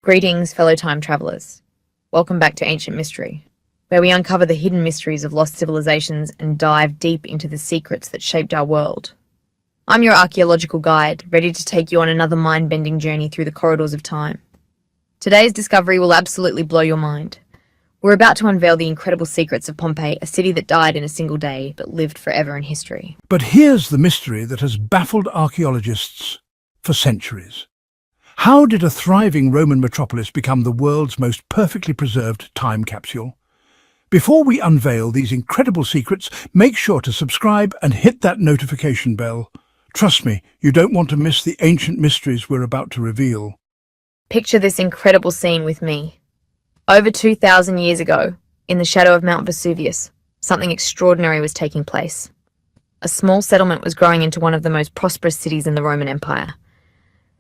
Greetings, fellow time travelers. Welcome back to Ancient Mystery, where we uncover the hidden mysteries of lost civilizations and dive deep into the secrets that shaped our world. I'm your archaeological guide, ready to take you on another mind-bending journey through the corridors of time. Today's discovery will absolutely blow your mind. We're about to unveil the incredible secrets of Pompeii, a city that died in a single day but lived forever in history. But here's the mystery that has baffled archaeologists for centuries. How did a thriving Roman metropolis become the world's most perfectly preserved time capsule? Before we unveil these incredible secrets, make sure to subscribe and hit that notification bell. Trust me, you don't want to miss the ancient mysteries we're about to reveal. Picture this incredible scene with me. Over 2,000 years ago, in the shadow of Mount Vesuvius, something extraordinary was taking place. A small settlement was growing into one of the most prosperous cities in the Roman Empire.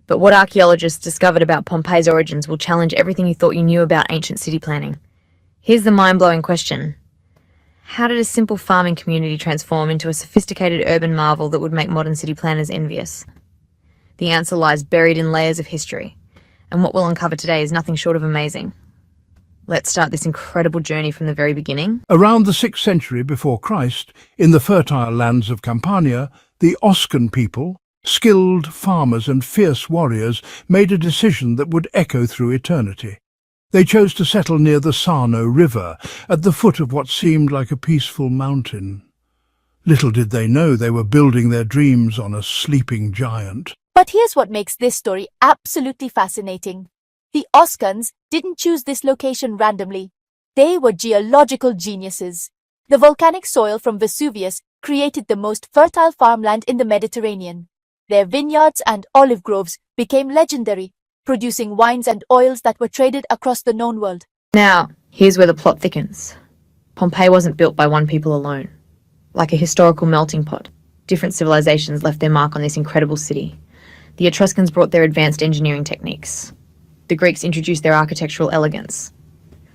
But what archaeologists discovered about Pompeii's origins will challenge everything you thought you knew about ancient city planning. Here's the mind-blowing question. How did a simple farming community transform into a sophisticated urban marvel that would make modern city planners envious? The answer lies buried in layers of history, and what we'll uncover today is nothing short of amazing. Let's start this incredible journey from the very beginning. Around the 6th century before Christ, in the fertile lands of Campania, the Oscan people, skilled farmers and fierce warriors, made a decision that would echo through eternity. They chose to settle near the Sarno River, at the foot of what seemed like a peaceful mountain. Little did they know they were building their dreams on a sleeping giant. But here's what makes this story absolutely fascinating. The Oscans didn't choose this location randomly. They were geological geniuses. The volcanic soil from Vesuvius created the most fertile farmland in the Mediterranean. Their vineyards and olive groves became legendary, producing wines and oils that were traded across the known world. Now, here's where the plot thickens. Pompeii wasn't built by one people alone. Like a historical melting pot, different civilizations left their mark on this incredible city. The Etruscans brought their advanced engineering techniques. The Greeks introduced their architectural elegance.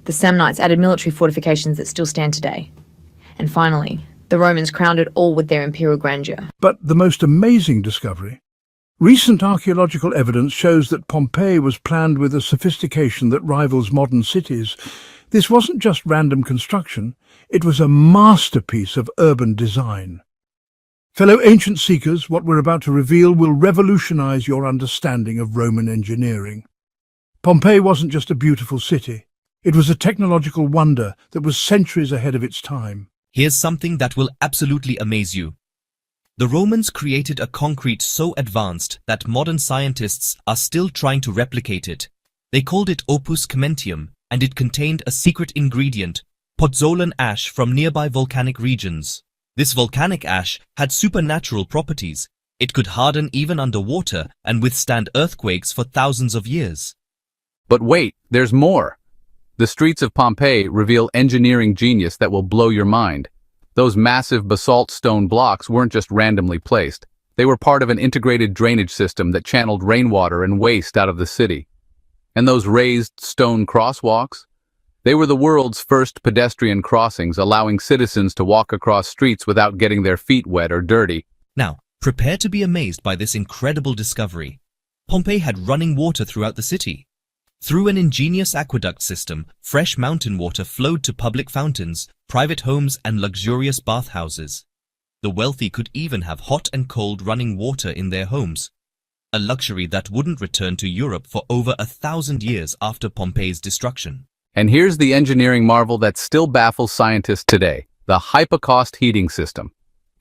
The Samnites added military fortifications that still stand today. And finally, the Romans crowned it all with their imperial grandeur. But the most amazing discovery? Recent archaeological evidence shows that Pompeii was planned with a sophistication that rivals modern cities. This wasn't just random construction, it was a masterpiece of urban design. Fellow ancient seekers, what we're about to reveal will revolutionize your understanding of Roman engineering. Pompeii wasn't just a beautiful city. It was a technological wonder that was centuries ahead of its time. Here's something that will absolutely amaze you. The Romans created a concrete so advanced that modern scientists are still trying to replicate it. They called it opus cementium, and it contained a secret ingredient, pozzolan ash from nearby volcanic regions. This volcanic ash had supernatural properties. It could harden even underwater and withstand earthquakes for thousands of years. But wait, there's more. The streets of Pompeii reveal engineering genius that will blow your mind. Those massive basalt stone blocks weren't just randomly placed. They were part of an integrated drainage system that channeled rainwater and waste out of the city. And those raised stone crosswalks? They were the world's first pedestrian crossings, allowing citizens to walk across streets without getting their feet wet or dirty. Now, prepare to be amazed by this incredible discovery. Pompeii had running water throughout the city. Through an ingenious aqueduct system, fresh mountain water flowed to public fountains, private homes, and luxurious bathhouses. The wealthy could even have hot and cold running water in their homes, a luxury that wouldn't return to Europe for over 1,000 years after Pompeii's destruction. And here's the engineering marvel that still baffles scientists today, the hypocaust heating system.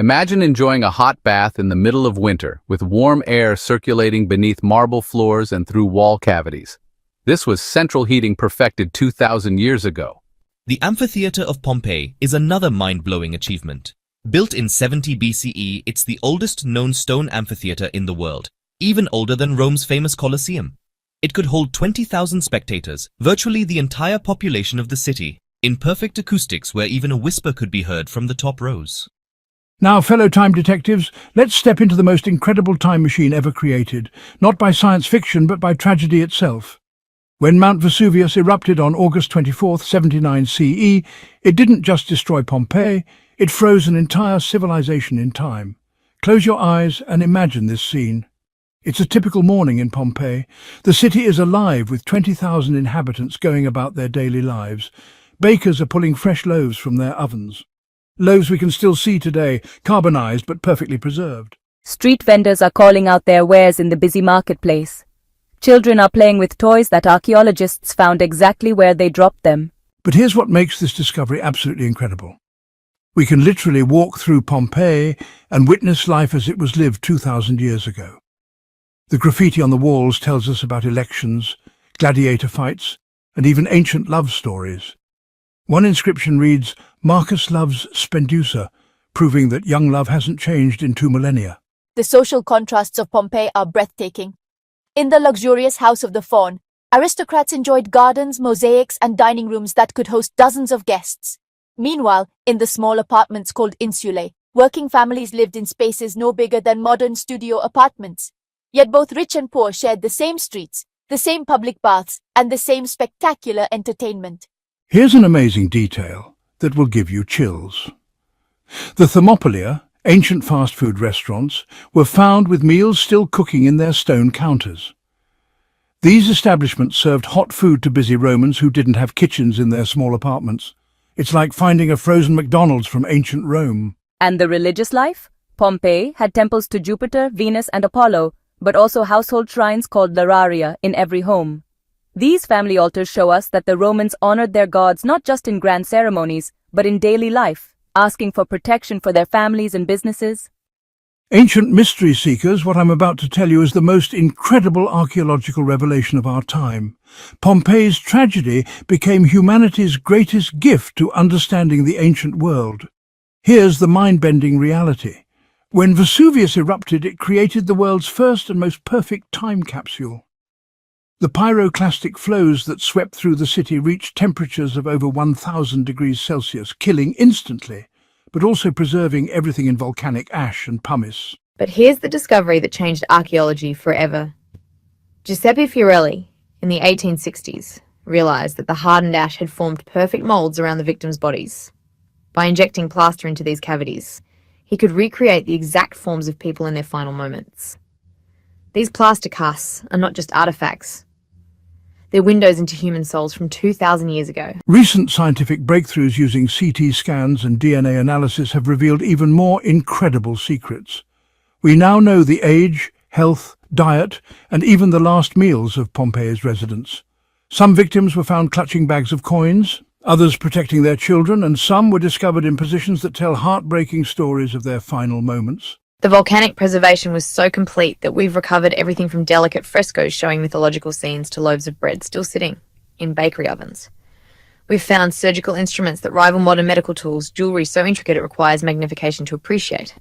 Imagine enjoying a hot bath in the middle of winter, with warm air circulating beneath marble floors and through wall cavities. This was central heating perfected 2,000 years ago. The amphitheater of Pompeii is another mind-blowing achievement. Built in 70 BCE, it's the oldest known stone amphitheater in the world, even older than Rome's famous Colosseum. It could hold 20,000 spectators, virtually the entire population of the city, in perfect acoustics where even a whisper could be heard from the top rows. Now, fellow time detectives, let's step into the most incredible time machine ever created, not by science fiction but by tragedy itself. When Mount Vesuvius erupted on August 24, 79 CE, it didn't just destroy Pompeii, it froze an entire civilization in time. Close your eyes and imagine this scene. It's a typical morning in Pompeii. The city is alive with 20,000 inhabitants going about their daily lives. Bakers are pulling fresh loaves from their ovens. Loaves we can still see today, carbonized but perfectly preserved. Street vendors are calling out their wares in the busy marketplace. Children are playing with toys that archaeologists found exactly where they dropped them. But here's what makes this discovery absolutely incredible. We can literally walk through Pompeii and witness life as it was lived 2,000 years ago. The graffiti on the walls tells us about elections, gladiator fights, and even ancient love stories. One inscription reads, "Marcus loves Spendusa," proving that young love hasn't changed in 2 millennia. The social contrasts of Pompeii are breathtaking. In the luxurious House of the Faun, aristocrats enjoyed gardens, mosaics, and dining rooms that could host dozens of guests. Meanwhile, in the small apartments called insulae, working families lived in spaces no bigger than modern studio apartments. Yet both rich and poor shared the same streets, the same public baths, and the same spectacular entertainment. Here's an amazing detail that will give you chills. The Thermopylae, ancient fast food restaurants, were found with meals still cooking in their stone counters. These establishments served hot food to busy Romans who didn't have kitchens in their small apartments. It's like finding a frozen McDonald's from ancient Rome. And the religious life? Pompeii had temples to Jupiter, Venus, and Apollo, but also household shrines called Lararia in every home. These family altars show us that the Romans honored their gods not just in grand ceremonies, but in daily life, asking for protection for their families and businesses. Ancient mystery seekers, what I'm about to tell you is the most incredible archaeological revelation of our time. Pompeii's tragedy became humanity's greatest gift to understanding the ancient world. Here's the mind-bending reality. When Vesuvius erupted, it created the world's first and most perfect time capsule. The pyroclastic flows that swept through the city reached temperatures of over 1,000 degrees Celsius, killing instantly, but also preserving everything in volcanic ash and pumice. But here's the discovery that changed archaeology forever. Giuseppe Fiorelli, in the 1860s, realized that the hardened ash had formed perfect molds around the victims' bodies. By injecting plaster into these cavities, he could recreate the exact forms of people in their final moments. These plaster casts are not just artifacts. They're windows into human souls from 2,000 years ago. Recent scientific breakthroughs using CT scans and DNA analysis have revealed even more incredible secrets. We now know the age, health, diet, and even the last meals of Pompeii's residents. Some victims were found clutching bags of coins, others protecting their children, and some were discovered in positions that tell heartbreaking stories of their final moments. The volcanic preservation was so complete that we've recovered everything from delicate frescoes showing mythological scenes to loaves of bread still sitting in bakery ovens. We've found surgical instruments that rival modern medical tools, jewellery so intricate it requires magnification to appreciate,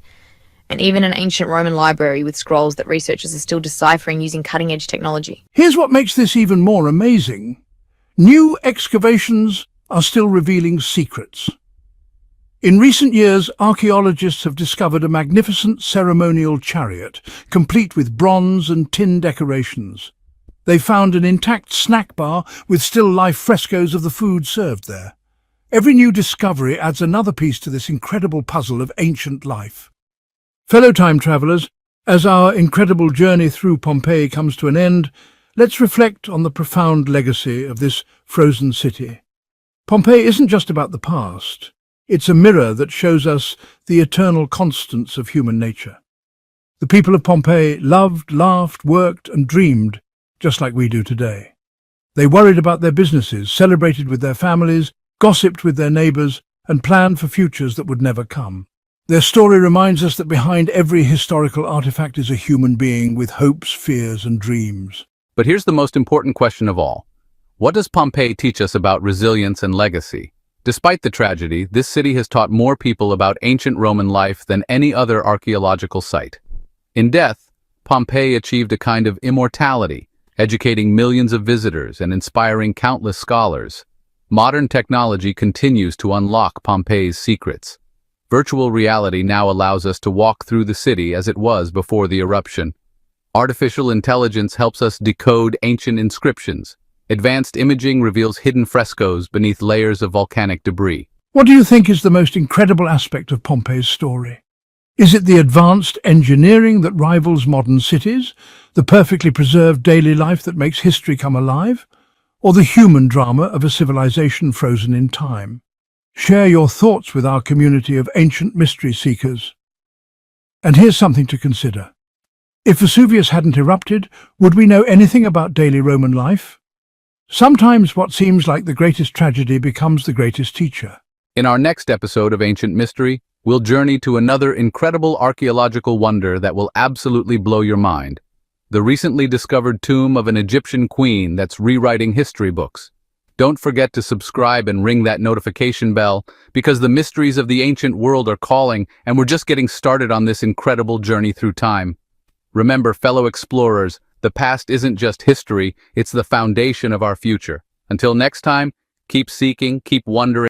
and even an ancient Roman library with scrolls that researchers are still deciphering using cutting-edge technology. Here's what makes this even more amazing. New excavations are still revealing secrets. In recent years, archaeologists have discovered a magnificent ceremonial chariot, complete with bronze and tin decorations. They found an intact snack bar with still-life frescoes of the food served there. Every new discovery adds another piece to this incredible puzzle of ancient life. Fellow time travelers, as our incredible journey through Pompeii comes to an end, let's reflect on the profound legacy of this frozen city. Pompeii isn't just about the past. It's a mirror that shows us the eternal constants of human nature. The people of Pompeii loved, laughed, worked, and dreamed, just like we do today. They worried about their businesses, celebrated with their families, gossiped with their neighbors, and planned for futures that would never come. Their story reminds us that behind every historical artifact is a human being with hopes, fears, and dreams. But here's the most important question of all. What does Pompeii teach us about resilience and legacy? Despite the tragedy, this city has taught more people about ancient Roman life than any other archaeological site. In death, Pompeii achieved a kind of immortality, educating millions of visitors and inspiring countless scholars. Modern technology continues to unlock Pompeii's secrets. Virtual reality now allows us to walk through the city as it was before the eruption. Artificial intelligence helps us decode ancient inscriptions. Advanced imaging reveals hidden frescoes beneath layers of volcanic debris. What do you think is the most incredible aspect of Pompeii's story? Is it the advanced engineering that rivals modern cities, the perfectly preserved daily life that makes history come alive, or the human drama of a civilization frozen in time? Share your thoughts with our community of ancient mystery seekers. And here's something to consider. If Vesuvius hadn't erupted, would we know anything about daily Roman life? Sometimes what seems like the greatest tragedy becomes the greatest teacher. In our next episode of Ancient Mystery, we'll journey to another incredible archaeological wonder that will absolutely blow your mind. The recently discovered tomb of an Egyptian queen that's rewriting history books. Don't forget to subscribe and ring that notification bell, because the mysteries of the ancient world are calling, and we're just getting started on this incredible journey through time. Remember, fellow explorers, the past isn't just history, it's the foundation of our future. Until next time, keep seeking, keep wondering.